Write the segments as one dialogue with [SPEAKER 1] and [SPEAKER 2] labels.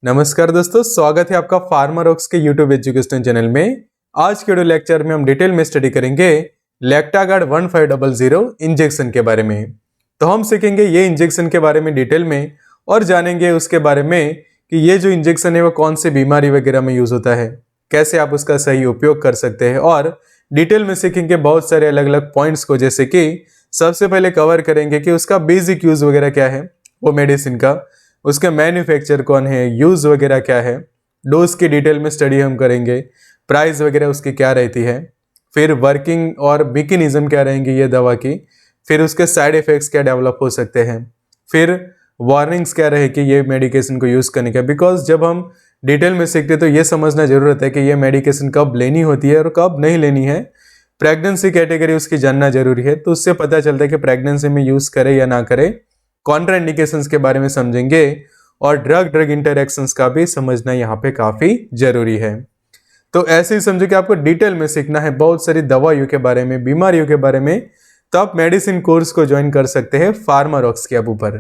[SPEAKER 1] नमस्कार दोस्तों, स्वागत है आपका फार्मारॉक्स के यूट्यूब एजुकेशन चैनल में। आज के वीडियो लेक्चर में हम डिटेल में स्टडी करेंगे लैक्टागार्ड 1500 इंजेक्शन के बारे में। तो हम सीखेंगे ये इंजेक्शन के बारे में डिटेल में और जानेंगे उसके बारे में कि ये जो इंजेक्शन है वो कौन सी बीमारी वगैरह में यूज होता है, कैसे आप उसका सही उपयोग कर सकते हैं और डिटेल में सीखेंगे बहुत सारे अलग अलग पॉइंट्स को। जैसे कि सबसे पहले कवर करेंगे कि उसका बेसिक यूज वगैरह क्या है वो मेडिसिन का, उसका मैन्युफैक्चर कौन है, यूज वगैरह क्या है, डोज की डिटेल में स्टडी हम करेंगे, प्राइस वगैरह उसकी क्या रहती है, फिर वर्किंग और मैकेनिज्म क्या रहेंगी ये दवा की, फिर उसके साइड इफेक्ट्स क्या डेवलप हो सकते हैं, फिर वार्निंग्स क्या रहेगी ये मेडिकेशन को यूज़ करने का। बिकॉज जब हम डिटेल में सीखते तो ये समझना जरूरत है कि ये मेडिकेशन कब लेनी होती है और कब नहीं लेनी है। प्रेगनेंसी कैटेगरी उसकी जानना जरूरी है, तो उससे पता चलता है कि प्रेगनेंसी में यूज़ करे या ना करे। कॉन्ट्राइंडिकेशंस के बारे में समझेंगे और ड्रग ड्रग इंटरैक्शंस का भी समझना यहाँ पे काफ़ी जरूरी है। तो ऐसे ही समझो कि आपको डिटेल में सीखना है बहुत सारी दवाइयों के बारे में, बीमारियों के बारे में, तो आप मेडिसिन कोर्स को ज्वाइन कर सकते हैं फार्मारॉक्स के ऐप ऊपर।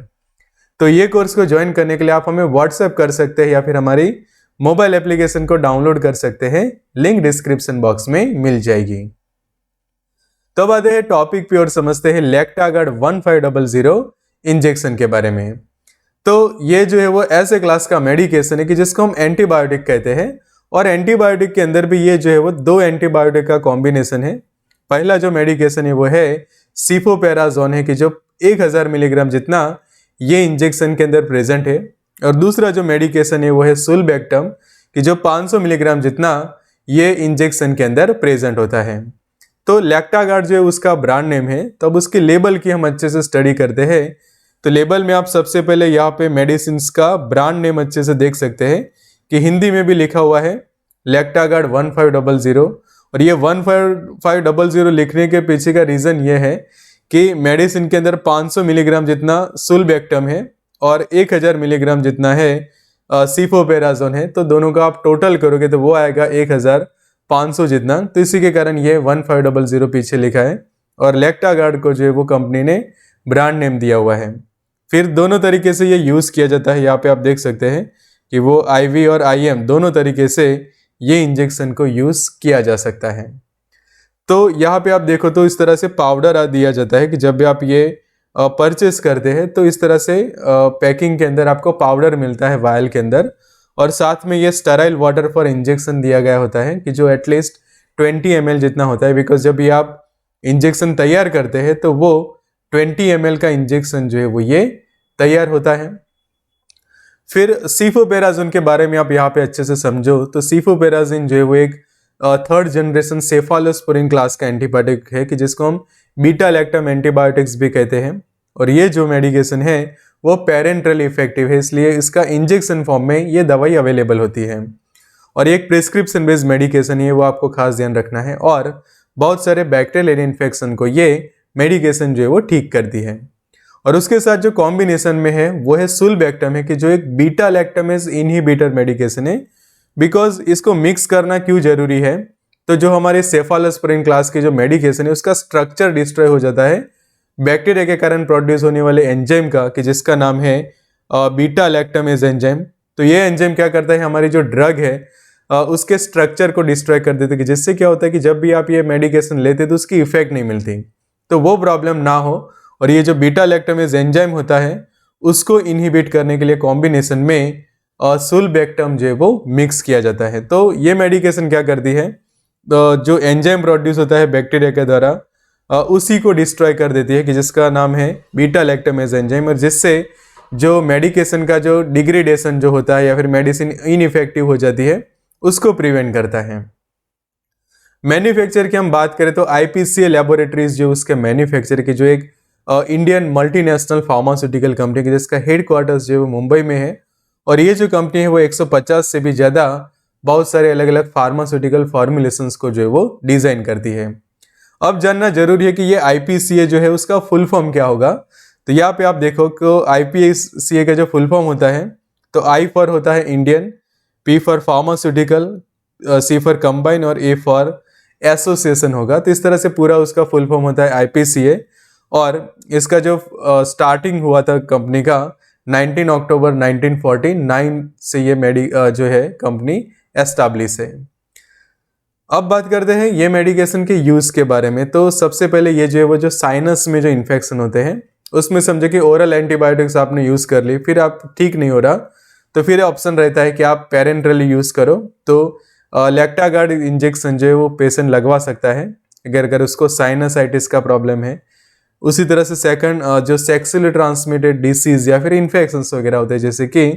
[SPEAKER 1] तो ये कोर्स को ज्वाइन करने के लिए आप हमें व्हाट्सएप कर सकते हैं या फिर हमारी मोबाइल एप्लीकेशन को डाउनलोड कर सकते हैं, लिंक डिस्क्रिप्शन बॉक्स में मिल जाएगी। तो अब आते हैं टॉपिक पे और समझते हैं लैक्टागार्ड 1500 इंजेक्शन के बारे में। तो ये जो है वो ऐसे क्लास का मेडिकेशन है कि जिसको हम एंटीबायोटिक कहते हैं, और एंटीबायोटिक के अंदर भी ये जो है वो दो एंटीबायोटिक का कॉम्बिनेशन है। पहला जो मेडिकेशन है वो है सिफोपेराजोन है कि जो 1000 मिलीग्राम जितना ये इंजेक्शन के अंदर प्रेजेंट है, और दूसरा जो मेडिकेशन है वो है सुलबेक्टम कि जो 500 मिलीग्राम जितना ये इंजेक्शन के अंदर प्रेजेंट होता है। तो लैक्टागार्ड जो है उसका ब्रांड नेम है। तो अब उसके लेबल की हम अच्छे से स्टडी करते हैं। तो लेबल में आप सबसे पहले यहाँ पे मेडिसिन का ब्रांड नेम अच्छे से देख सकते हैं कि हिंदी में भी लिखा हुआ है लैक्टागार्ड 1500, और ये 1500 लिखने के पीछे का रीज़न ये है कि मेडिसिन के अंदर 500 मिलीग्राम जितना सुलबेक्टम है और 1000 मिलीग्राम जितना है सिफोपेराजोन है। तो दोनों का आप टोटल करोगे तो वो आएगा 1500 जितना। तो इसी के कारण ये 1500 पीछे लिखा है, और लैक्टागार्ड को जो है वो कंपनी ने ब्रांड नेम दिया हुआ है। फिर दोनों तरीके से ये यूज़ किया जाता है। यहाँ पे आप देख सकते हैं कि वो आईवी और आईएम दोनों तरीके से ये इंजेक्शन को यूज़ किया जा सकता है। तो यहाँ पे आप देखो तो इस तरह से पाउडर दिया जाता है कि जब भी आप ये परचेस करते हैं तो इस तरह से पैकिंग के अंदर आपको पाउडर मिलता है वायल के अंदर, और साथ में ये स्टेराइल वाटर फॉर इंजेक्शन दिया गया होता है कि जो एटलीस्ट 20 ml जितना होता है। बिकॉज जब भी आप इंजेक्शन तैयार करते हैं तो वो 20 ml का इंजेक्शन जो है वो ये तैयार होता है। फिर सिफोपेराजोन के बारे में आप यहाँ पे अच्छे से समझो तो सिफोपेराजिन जो है वो एक 3rd जनरेशन सेफालोस्पोरिन क्लास का एंटीबायोटिक है कि जिसको हम बीटा लैक्टम एंटीबायोटिक्स भी कहते हैं। और ये जो मेडिकेशन है वो पेरेंट्रली इफेक्टिव है, इसलिए इसका इंजेक्शन फॉर्म में ये दवाई अवेलेबल होती है। और एक प्रिस्क्रिप्शन बेस्ड मेडिकेशन है, वो आपको खास ध्यान रखना है, और बहुत सारे बैक्टीरियल इन्फेक्शन को ये मेडिकेशन जो है वो ठीक करती है। और उसके साथ जो कॉम्बिनेशन में है वो है सुलबेक्टम है कि जो एक बीटा लैक्टमेज इनहिबिटर मेडिकेशन है। बिकॉज इसको मिक्स करना क्यों जरूरी है, तो जो हमारे सेफालोस्पोरिन क्लास के जो मेडिकेशन है उसका स्ट्रक्चर डिस्ट्रॉय हो जाता है बैक्टीरिया के कारण प्रोड्यूस होने वाले एंजाइम का, कि जिसका नाम है बीटा लैक्टमेज एंजाइम। तो ये एंजाइम क्या करता है, हमारी जो ड्रग है उसके स्ट्रक्चर को डिस्ट्रॉय कर देते हैं, कि जिससे क्या होता है कि जब भी आप ये मेडिकेशन लेते तो उसकी इफेक्ट नहीं मिलती, तो वो प्रॉब्लम ना हो। और ये जो बीटा लैक्टमेज एंजाइम होता है उसको इनहिबिट करने के लिए कॉम्बिनेशन में सुलबेक्टम जो है वो मिक्स किया जाता है। तो ये मेडिकेशन क्या करती है, तो जो एंजाइम प्रोड्यूस होता है बैक्टीरिया के द्वारा उसी को डिस्ट्रॉय कर देती है, कि जिसका नाम है बीटा लैक्टमेज एंजाइम, और जिससे जो मेडिकेशन का जो डिग्रेडेशन जो होता है या फिर मेडिसिन इनइफेक्टिव हो जाती है उसको प्रिवेंट करता है। मैन्युफैक्चर की हम बात करें तो आईपीसीए लैबोरेटरीज जो उसके मैन्युफैक्चर की जो एक इंडियन मल्टीनेशनल फार्मास्यूटिकल कंपनी की जिसका हेडक्वार्टर्स जो है वो मुंबई में है, और ये जो कंपनी है वो 150 से भी ज़्यादा बहुत सारे अलग अलग फार्मास्यूटिकल फॉर्मुलेशंस को जो है वो डिज़ाइन करती है। अब जानना जरूरी है कि ये आईपीसीए जो है उसका फुल फॉर्म क्या होगा। तो यहाँ पे आप देखो कि आईपीसीए का जो फुल फॉर्म होता है, तो आई फॉर होता है Indian, P for pharmaceutical, C for combine और ए फॉर एसोसिएशन होगा। तो इस तरह से पूरा उसका फुल फॉर्म होता है आईपीसीए। और इसका जो स्टार्टिंग हुआ था कंपनी का 19 अक्टूबर 1949 से ये जो है कंपनी एस्टैब्लिश है। अब बात करते हैं ये मेडिकेशन के यूज के बारे में। तो सबसे पहले ये जो है वो जो साइनस में जो इन्फेक्शन होते हैं उसमें समझे कि ओरल एंटीबायोटिक्स आपने यूज कर ली, फिर आप ठीक नहीं हो रहा, तो फिर ऑप्शन रहता है कि आप पेरेंटरली यूज करो। तो लैक्टागार्ड इंजेक्शन जो है वो पेशेंट लगवा सकता है अगर उसको साइनसाइटिस का प्रॉब्लम है। उसी तरह से सेकंड जो सेक्सुअली ट्रांसमिटेड डिसीज या फिर इन्फेक्शंस वगैरह होते हैं, जैसे कि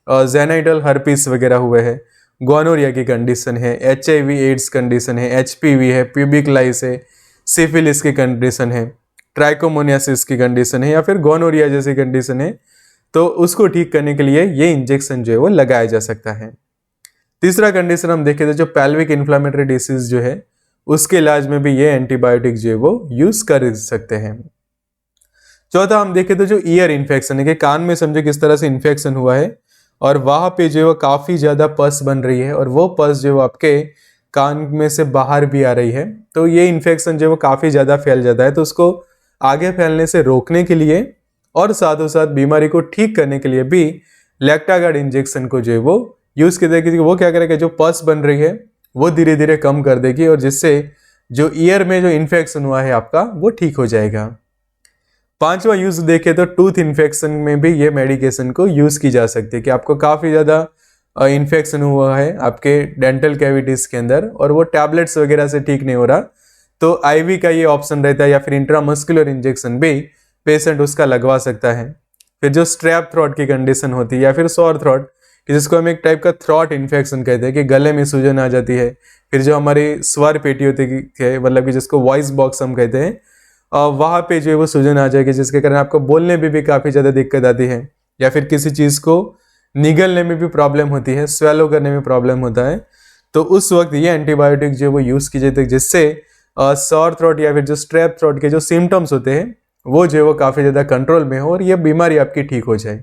[SPEAKER 1] जेनाइटल हर्पीस वगैरह हुए हैं, गोनोरिया की कंडीशन है, HIV एड्स कंडीशन है, HPV है, प्यूबिक लाइस है, सिफिलिस की कंडीशन है, ट्राइकोमोनियासिस की कंडीशन है या फिर गोनोरिया जैसी कंडीशन है, तो उसको ठीक करने के लिए ये इंजेक्शन जो है वो लगाया जा सकता है। तीसरा कंडीशन हम देखें तो जो पेल्विक इन्फ्लामेटरी डिसीज जो है उसके इलाज में भी ये एंटीबायोटिक जो है वो यूज कर सकते हैं। चौथा हम देखें तो जो ईयर इन्फेक्शन है कि कान में समझे किस तरह से इन्फेक्शन हुआ है और वहां पे जो है काफी ज्यादा पस बन रही है और वो पस जो आपके कान में से बाहर भी आ रही है, तो ये इन्फेक्शन जो है वो काफी ज्यादा फैल जाता है। तो उसको आगे फैलने से रोकने के लिए और साथों साथ बीमारी को ठीक करने के लिए भी लैक्टागार्ड इंजेक्शन को जो है वो यूज किया जाएगा। वो क्या करेगा, जो पस बन रही है वो धीरे धीरे कम कर देगी और जिससे जो ईयर में जो इन्फेक्शन हुआ है आपका वो ठीक हो जाएगा। पांचवा यूज देखें तो टूथ इन्फेक्शन में भी ये मेडिकेशन को यूज की जा सकती है कि आपको काफी ज्यादा इन्फेक्शन हुआ है आपके डेंटल कैविटीज के अंदर और वो टैबलेट्स वगैरह से ठीक नहीं हो रहा, तो IV का ये ऑप्शन रहता है या फिर इंट्रामस्कुलर इंजेक्शन भी पेशेंट उसका लगवा सकता है। फिर जो स्ट्रैप थ्रोट की कंडीशन होती है या फिर सोर थ्रोट, जिसको हम एक टाइप का थ्रोट इन्फेक्शन कहते हैं कि गले में सूजन आ जाती है। फिर जो हमारी स्वर पेटी होती है, मतलब कि जिसको वॉइस बॉक्स हम कहते हैं, वहाँ पे जो है वो सूजन आ जाएगी जिसके कारण आपको बोलने में भी काफ़ी ज़्यादा दिक्कत आती है या फिर किसी चीज़ को निगलने में भी प्रॉब्लम होती है, स्वेलो करने में प्रॉब्लम होता है। तो उस वक्त ये एंटीबायोटिक जो है वो यूज़ की जाती है जिससे सॉर थ्रोट या फिर जो स्ट्रेप थ्रोट के जो सिम्टम्स होते हैं वो जो है वो काफ़ी ज़्यादा कंट्रोल में हो और ये बीमारी आपकी ठीक हो जाए।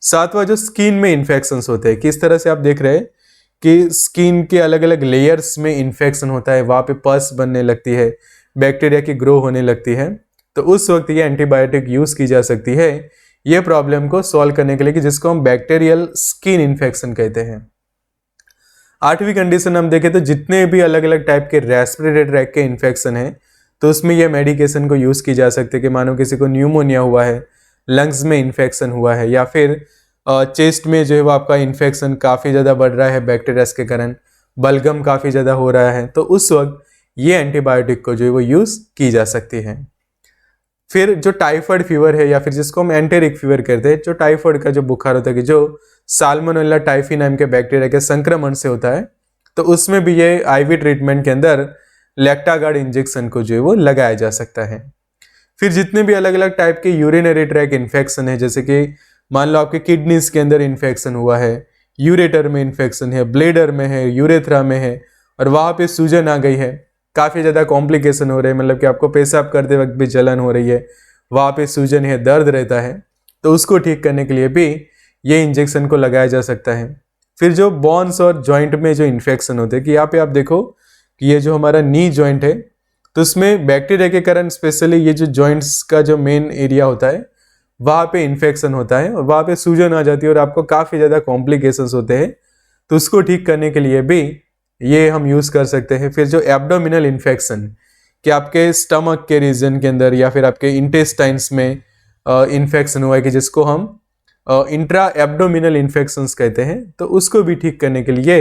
[SPEAKER 1] सातवां जो स्किन में इन्फेक्शंस होते हैं, किस तरह से आप देख रहे हैं कि स्किन के अलग अलग लेयर्स में इन्फेक्शन होता है, वहाँ पे पस बनने लगती है, बैक्टीरिया की ग्रो होने लगती है, तो उस वक्त ये एंटीबायोटिक यूज की जा सकती है ये प्रॉब्लम को सॉल्व करने के लिए कि जिसको हम बैक्टीरियल स्किन इन्फेक्शन कहते हैं। आठवीं कंडीशन हम देखें तो जितने भी अलग अलग टाइप के रेस्पिरेटरी ट्रैक के इन्फेक्शन है तो उसमें यह मेडिकेशन को यूज की जा सकती है कि मानो किसी को न्यूमोनिया हुआ है, लंग्स में इन्फेक्शन हुआ है या फिर चेस्ट में जो है वो आपका इन्फेक्शन काफ़ी ज़्यादा बढ़ रहा है बैक्टीरिया के कारण, बलगम काफ़ी ज़्यादा हो रहा है, तो उस वक्त ये एंटीबायोटिक को जो है वो यूज़ की जा सकती है। फिर जो टाइफाइड फीवर है या फिर जिसको हम एंटेरिक फीवर कहते हैं, जो टाइफाइड का जो बुखार होता है कि जो साल्मोनेला टाइफी नाम के बैक्टीरिया के संक्रमण से होता है, तो उसमें भी ये IV ट्रीटमेंट के अंदर लैक्टागार्ड इंजेक्शन को जो है वो लगाया जा सकता है। फिर जितने भी अलग अलग टाइप के यूरिनरी ट्रैक इन्फेक्शन है, जैसे कि मान लो आपके किडनीज के अंदर इन्फेक्शन हुआ है, यूरेटर में इन्फेक्शन है, ब्लेडर में है, यूरेथ्रा में है और वहाँ पे सूजन आ गई है, काफ़ी ज़्यादा कॉम्प्लिकेशन हो रहे हैं, मतलब कि आपको पेशाब करते वक्त भी जलन हो रही है, वहाँ पे सूजन है, दर्द रहता है, तो उसको ठीक करने के लिए भी ये इंजेक्शन को लगाया जा सकता है। फिर जो बोन्स और जॉइंट में जो इन्फेक्शन होते हैं कि यहाँ पे आप देखो कि ये जो हमारा नी जॉइंट है तो उसमें बैक्टीरिया के कारण स्पेशली ये जो जॉइंट्स का जो मेन एरिया होता है वहाँ पे इन्फेक्शन होता है और वहाँ पे सूजन आ जाती है और आपको काफ़ी ज़्यादा कॉम्प्लिकेशंस होते हैं, तो उसको ठीक करने के लिए भी ये हम यूज़ कर सकते हैं। फिर जो एब्डोमिनल इन्फेक्शन कि आपके स्टमक के रीजन के अंदर या फिर आपके इंटेस्टाइन्स में इन्फेक्शन हुआ है कि जिसको हम इंट्रा एब्डोमिनल इन्फेक्शंस कहते हैं, तो उसको भी ठीक करने के लिए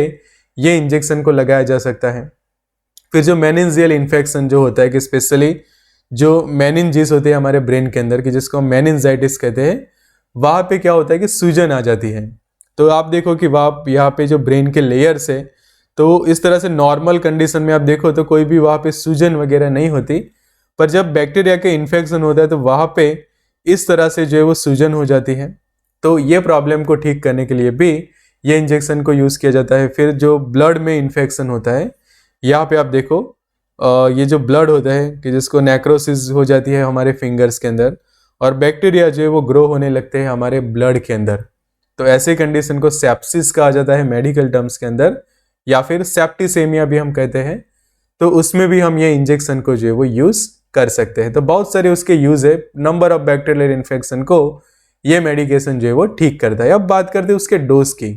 [SPEAKER 1] ये इंजेक्शन को लगाया जा सकता है। फिर जो मेनिंजियल इन्फेक्शन जो होता है कि स्पेशली जो मेनिंजिस होते हैं हमारे ब्रेन के अंदर कि जिसको हम मेनिंजाइटिस कहते हैं, वहाँ पे क्या होता है कि सूजन आ जाती है। तो आप देखो कि वहाँ यहाँ पे जो ब्रेन के लेयर्स है तो इस तरह से नॉर्मल कंडीशन में आप देखो तो कोई भी वहाँ पे सूजन वगैरह नहीं होती, पर जब बैक्टीरिया के इन्फेक्शन होता है तो वहाँ पे इस तरह से जो है वो सूजन हो जाती है, तो ये प्रॉब्लम को ठीक करने के लिए भी ये इंजेक्शन को यूज़ किया जाता है। फिर जो ब्लड में इन्फेक्शन होता है, यहाँ पे आप देखो ये जो ब्लड होता है कि जिसको नेक्रोसिस हो जाती है हमारे फिंगर्स के अंदर और बैक्टीरिया जो है वो ग्रो होने लगते हैं हमारे ब्लड के अंदर, तो ऐसे कंडीशन को सेप्सिस कहा जाता है मेडिकल टर्म्स के अंदर, या फिर सेप्टिसेमिया भी हम कहते हैं, तो उसमें भी हम ये इंजेक्शन को जो है वो यूज़ कर सकते हैं। तो बहुत सारे उसके यूज़ है, नंबर ऑफ बैक्टीरियल इन्फेक्शन को ये मेडिकेशन जो है वो ठीक करता है। अब बात करते हैं उसके डोज की।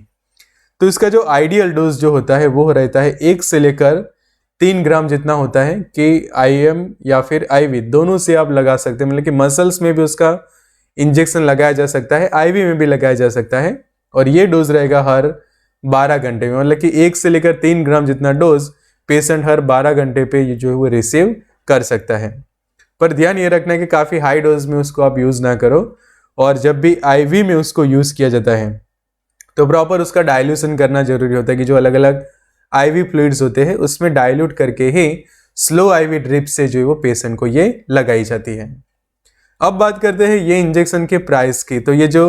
[SPEAKER 1] तो इसका जो आइडियल डोज जो होता है वो रहता है 1 से लेकर 3 ग्राम जितना होता है कि IM या फिर IV दोनों से आप लगा सकते हैं, मतलब कि मसल्स में भी उसका इंजेक्शन लगाया जा सकता है, IV में भी लगाया जा सकता है। और ये डोज रहेगा हर 12 घंटे में, मतलब कि 1 से लेकर 3 ग्राम जितना डोज पेशेंट हर 12 घंटे पे जो है वो रिसीव कर सकता है। पर ध्यान ये रखना है कि काफ़ी हाई डोज में उसको आप यूज़ ना करो, और जब भी IV में उसको यूज़ किया जाता है तो प्रॉपर उसका डाइल्यूशन करना जरूरी होता है कि जो अलग अलग IV फ्लूइड्स होते हैं उसमें डाइल्यूट करके ही स्लो IV ड्रिप से जो है वो पेशेंट को ये लगाई जाती है। अब बात करते हैं ये इंजेक्शन के प्राइस की। तो ये जो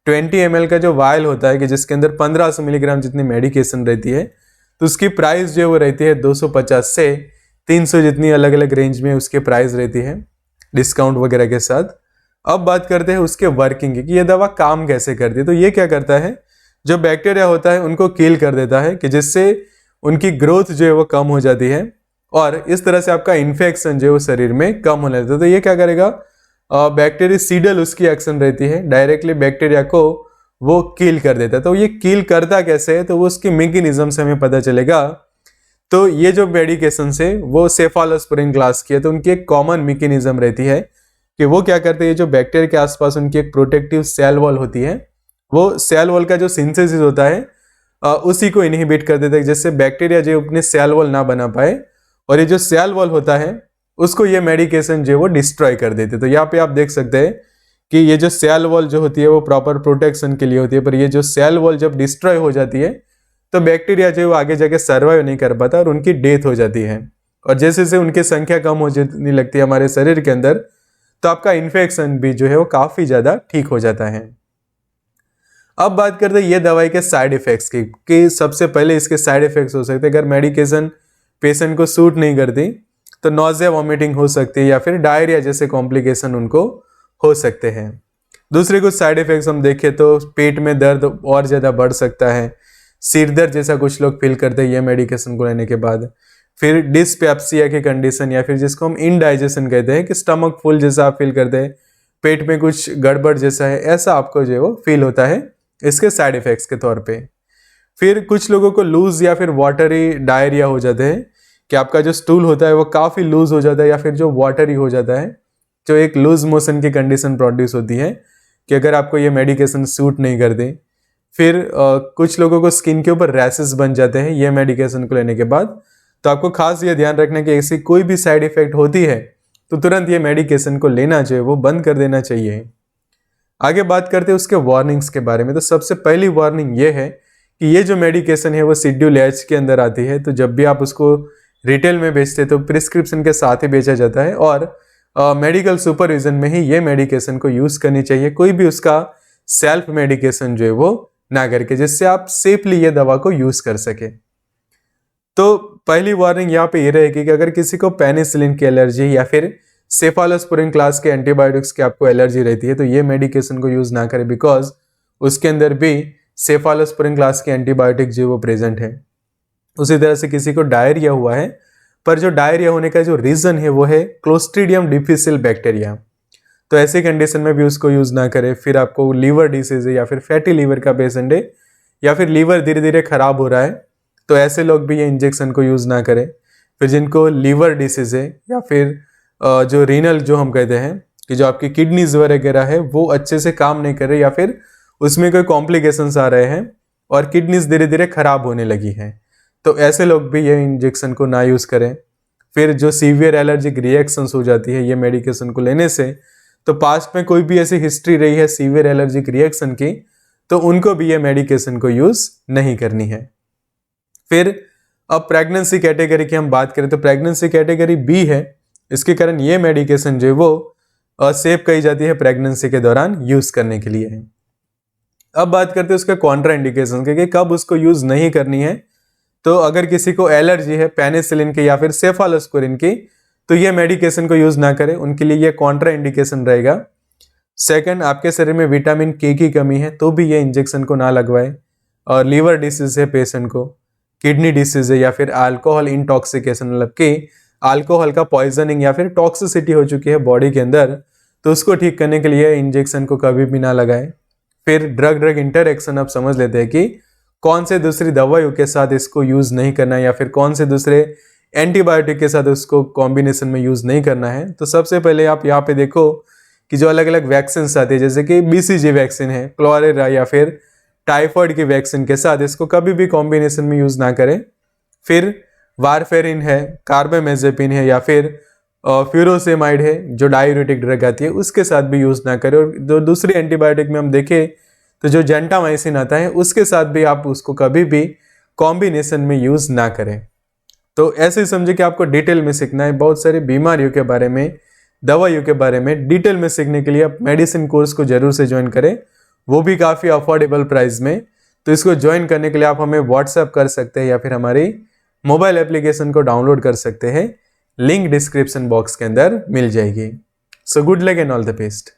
[SPEAKER 1] 20 ml का जो वायल होता है कि जिसके अंदर 1500 मिलीग्राम जितनी मेडिकेशन रहती है, तो उसकी प्राइस जो है वो रहती है 250 से 300 जितनी अलग अलग रेंज में उसके प्राइस रहती है डिस्काउंट वगैरह के साथ। अब बात करते हैं उसके वर्किंग की कि ये दवा काम कैसे करती है। तो ये क्या करता है, जो बैक्टीरिया होता है उनको किल कर देता है कि जिससे उनकी ग्रोथ जो है वो कम हो जाती है, और इस तरह से आपका इन्फेक्शन जो है वो शरीर में कम होने लगता है। तो ये क्या करेगा, बैक्टीरियासीडल उसकी एक्शन रहती है, डायरेक्टली बैक्टीरिया को वो किल कर देता है। तो ये किल करता कैसे है, तो वो उसकी मैकेनिज्म से हमें पता चलेगा। तो ये जो मेडिकेशन से वो सेफालोस्पोरिन क्लास की है, तो उनकी एक कॉमन मैकेनिज्म रहती है कि वो क्या करते हैं, जो बैक्टीरिया के आसपास उनकी एक प्रोटेक्टिव सेल वॉल होती है, वो सेल वॉल का जो सिंथेसिस होता है उसी को इनहिबिट कर देता है, जिससे बैक्टीरिया जो अपने सेल वॉल ना बना पाए, और ये जो सेल वॉल होता है उसको ये मेडिकेशन जो है वो डिस्ट्रॉय कर देते। तो यहाँ पे आप देख सकते हैं कि ये जो सेल वॉल जो होती है वो प्रॉपर प्रोटेक्शन के लिए होती है, पर ये जो सेल वॉल जब डिस्ट्रॉय हो जाती है तो बैक्टीरिया जो है वो आगे जाके सर्वाइव नहीं कर पाता और उनकी डेथ हो जाती है। और जैसे जैसे उनकी संख्या कम हो जाने लगती है हमारे शरीर के अंदर, तो आपका इन्फेक्शन भी जो है वो काफ़ी ज़्यादा ठीक हो जाता है। अब बात करते हैं ये दवाई के साइड इफेक्ट्स की कि सबसे पहले इसके साइड इफेक्ट्स हो सकते हैं अगर मेडिकेशन पेशेंट को सूट नहीं करती, तो नॉजिया वॉमिटिंग हो सकती है या फिर डायरिया जैसे कॉम्प्लिकेशन उनको हो सकते हैं। दूसरे कुछ साइड इफेक्ट्स हम देखें तो पेट में दर्द और ज़्यादा बढ़ सकता है, सिर दर्द जैसा कुछ लोग फील करते हैं ये मेडिकेशन को लेने के बाद, फिर डिस्पेप्सिया की कंडीशन या फिर जिसको हम इनडाइजेशन कहते हैं कि स्टमक फुल जैसा आप फील करते हैं, पेट में कुछ गड़बड़ जैसा है, ऐसा आपको जो है वो फील होता है इसके साइड इफेक्ट्स के तौर पे। फिर कुछ लोगों को लूज या फिर वाटरी डायरिया हो जाते हैं कि आपका जो स्टूल होता है वो काफ़ी लूज हो जाता है या फिर जो वाटरी हो जाता है, जो एक लूज मोशन की कंडीशन प्रोड्यूस होती है कि अगर आपको ये मेडिकेशन सूट नहीं करते। फिर कुछ लोगों को स्किन के ऊपर रैशेस बन जाते हैं ये मेडिकेशन को लेने के बाद। तो आपको खास ये ध्यान रखना कि ऐसी कोई भी साइड इफेक्ट होती है तो तुरंत ये मेडिकेशन को लेना जो है वो बंद कर देना चाहिए। आगे बात करते हैं उसके वार्निंग्स के बारे में। तो सबसे पहली वार्निंग ये है कि ये जो मेडिकेशन है वो शेड्यूल एच के अंदर आती है, तो जब भी आप उसको रिटेल में बेचते तो प्रिस्क्रिप्शन के साथ ही बेचा जाता है, और मेडिकल सुपरविजन में ही ये मेडिकेशन को यूज़ करनी चाहिए। कोई भी उसका सेल्फ मेडिकेशन जो है वो ना करके, जिससे आप सेफली ये दवा को यूज़ कर सके। तो पहली वार्निंग यहाँ पे ये रहेगी कि अगर किसी को पेनिसिलिन की एलर्जी या फिर सेफालोस्पोरिन क्लास के एंटीबायोटिक्स की आपको एलर्जी रहती है तो ये मेडिकेशन को यूज़ ना करें, बिकॉज उसके अंदर भी सेफालोस्पोरिन क्लास के एंटीबायोटिक जो वो प्रेजेंट है। उसी तरह से किसी को डायरिया हुआ है, पर जो डायरिया होने का जो रीज़न है वो है क्लोस्ट्रीडियम डिफिसिल बैक्टीरिया, तो ऐसी कंडीशन में भी उसको यूज़ ना करें। फिर आपको लीवर डिसीज है या फिर फैटी लीवर का पेशेंट है या फिर लीवर धीरे धीरे खराब हो रहा है, तो ऐसे लोग भी ये इंजेक्शन को यूज़ ना करें। फिर जिनको लीवर डिसीज है या फिर जो रीनल जो हम कहते हैं कि जो आपकी किडनीज वगैरह है वो अच्छे से काम नहीं कर रहे या फिर उसमें कोई कॉम्प्लिकेशंस आ रहे हैं और किडनीज धीरे धीरे खराब होने लगी हैं, तो ऐसे लोग भी ये इंजेक्शन को ना यूज़ करें। फिर जो सीवियर एलर्जिक रिएक्शंस हो जाती है ये मेडिकेशन को लेने से, तो पास्ट में कोई भी ऐसी हिस्ट्री रही है सीवियर एलर्जिक रिएक्शन की, तो उनको भी ये मेडिकेशन को यूज़ नहीं करनी है। फिर अब प्रेगनेंसी कैटेगरी की हम बात करें तो प्रेगनेंसी कैटेगरी बी है, इसके कारण ये मेडिकेशन जो है वो सेफ कही जाती है प्रेगनेंसी के दौरान यूज़ करने के लिए। अब बात करते हैं उसका कॉन्ट्रा इंडिकेशन कि कब उसको यूज़ नहीं करनी है। तो अगर किसी को एलर्जी है पेनिसिलिन की या फिर सेफालोस्पोरिन की, तो ये मेडिकेशन को यूज़ ना करें, उनके लिए ये कॉन्ट्रा इंडिकेशन रहेगा। सेकंड, आपके शरीर में विटामिन के की कमी है तो भी ये इंजेक्शन को ना लगवाए, और लीवर डिसीज है पेशेंट को, किडनी डिसीज है या फिर अल्कोहल इंटॉक्सिकेशन, मतलब कि अल्कोहल का पॉइजनिंग या फिर टॉक्सिसिटी हो चुकी है बॉडी के अंदर, तो उसको ठीक करने के लिए इंजेक्शन को कभी भी ना लगाएं। फिर ड्रग ड्रग इंटरएक्शन आप समझ लेते हैं कि कौन से दूसरी दवाइयों के साथ इसको यूज़ नहीं करना है या फिर कौन से दूसरे एंटीबायोटिक के साथ उसको कॉम्बिनेशन में यूज़ नहीं करना है। तो सबसे पहले आप यहाँ पे देखो कि जो अलग अलग वैक्सीन आती है, जैसे कि BCG वैक्सीन है, क्लोरेरा या फिर टाइफाइड की वैक्सीन के साथ इसको कभी भी कॉम्बिनेशन में यूज़ ना करें। फिर वारफेरिन है, कार्बामेजेपिन है या फिर फ्यूरोसेमाइड है जो डायूरेटिक ड्रग आती है, उसके साथ भी यूज़ ना करें। और जो दूसरी एंटीबायोटिक में हम देखें तो जो जेंटामाइसिन आता है उसके साथ भी आप उसको कभी भी कॉम्बिनेशन में यूज़ ना करें। तो ऐसे ही समझे कि आपको डिटेल में सीखना है, बहुत सारी बीमारियों के बारे में, दवाइयों के बारे में डिटेल में सीखने के लिए आप मेडिसिन कोर्स को जरूर से ज्वाइन करें, वो भी काफ़ी अफोर्डेबल प्राइस में। तो इसको ज्वाइन करने के लिए आप हमें व्हाट्सएप कर सकते हैं या फिर हमारी मोबाइल एप्लीकेशन को डाउनलोड कर सकते हैं, लिंक डिस्क्रिप्शन बॉक्स के अंदर मिल जाएगी। So good luck and all the best.